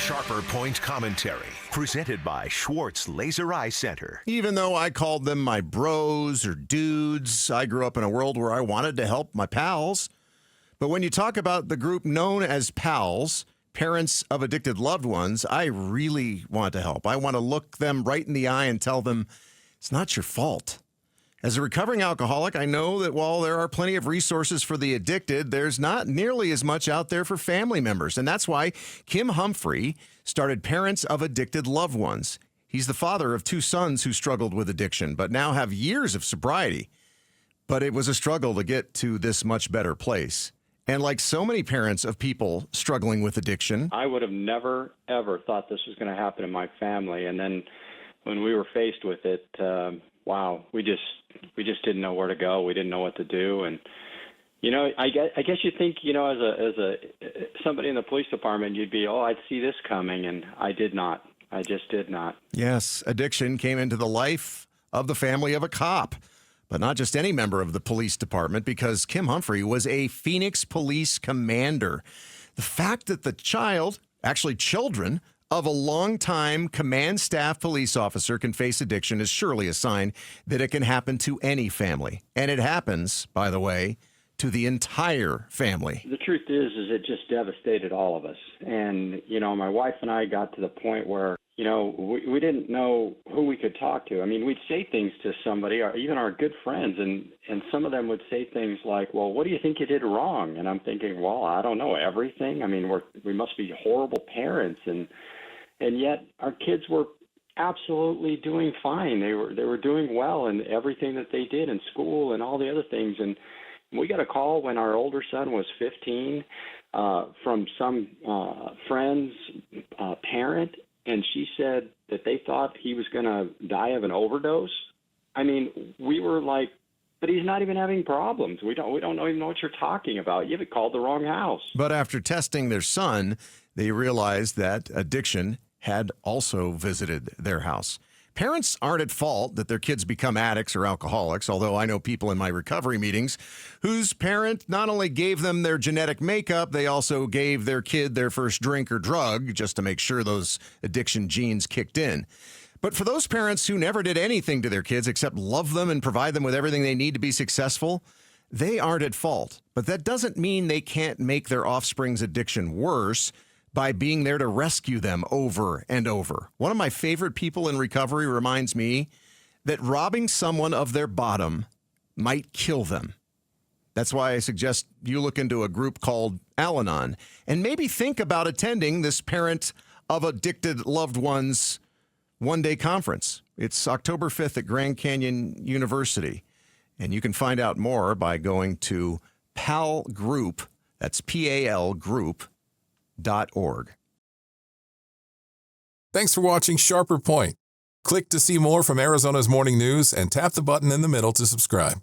Sharper Point Commentary, presented by Schwartz Laser Eye Center. Even though I called them my bros or dudes, I grew up in a world where I wanted to help my pals. But when you talk about the group known as pals, parents of addicted loved ones, I really want to help. I want to look them right in the eye and tell them, it's not your fault. As a recovering alcoholic, I know that while there are plenty of resources for the addicted, there's not nearly as much out there for family members. And that's why Kim Humphrey started Parents of Addicted Loved Ones. He's the father of two sons who struggled with addiction, but now have years of sobriety. But it was a struggle to get to this much better place. And like so many parents of people struggling with addiction, I would have never, ever thought this was going to happen in my family. And then when we were faced with it, wow, we just didn't know where to go. We didn't know what to do. And, you know, I guess you think, you know, as a somebody in the police department, you'd be, I'd see this coming. And I did not. I just did not. Yes, addiction came into the life of the family of a cop, but not just any member of the police department, because Kim Humphrey was a Phoenix police commander. The fact that the children of a longtime command staff police officer can face addiction is surely a sign that it can happen to any family. And it happens, by the way, to the entire family. The truth is it just devastated all of us. And, you know, my wife and I got to the point where, you know, we didn't know who we could talk to. I mean, we'd say things to somebody, or even our good friends, and some of them would say things like, well, what do you think you did wrong? And I'm thinking, well, I don't know everything. I mean, we must be horrible parents. And yet our kids were absolutely doing fine. They were doing well in everything that they did in school and all the other things. And we got a call when our older son was 15 from some friend's parent, and she said that they thought he was going to die of an overdose. I mean, we were like, but he's not even having problems. We don't even know what you're talking about. You haven't called the wrong house. But after testing their son, they realized that addiction had also visited their house. Parents aren't at fault that their kids become addicts or alcoholics, although I know people in my recovery meetings whose parent not only gave them their genetic makeup, they also gave their kid their first drink or drug just to make sure those addiction genes kicked in. But for those parents who never did anything to their kids except love them and provide them with everything they need to be successful, they aren't at fault. But that doesn't mean they can't make their offspring's addiction worse by being there to rescue them over and over. One of my favorite people in recovery reminds me that robbing someone of their bottom might kill them. That's why I suggest you look into a group called Al-Anon and maybe think about attending this Parent of Addicted Loved Ones one-day conference. It's October 5th at Grand Canyon University. And you can find out more by going to PAL Group, that's PAL Group, .org. Thanks for watching Sharper Point. Click to see more from Arizona's morning news and tap the button in the middle to subscribe.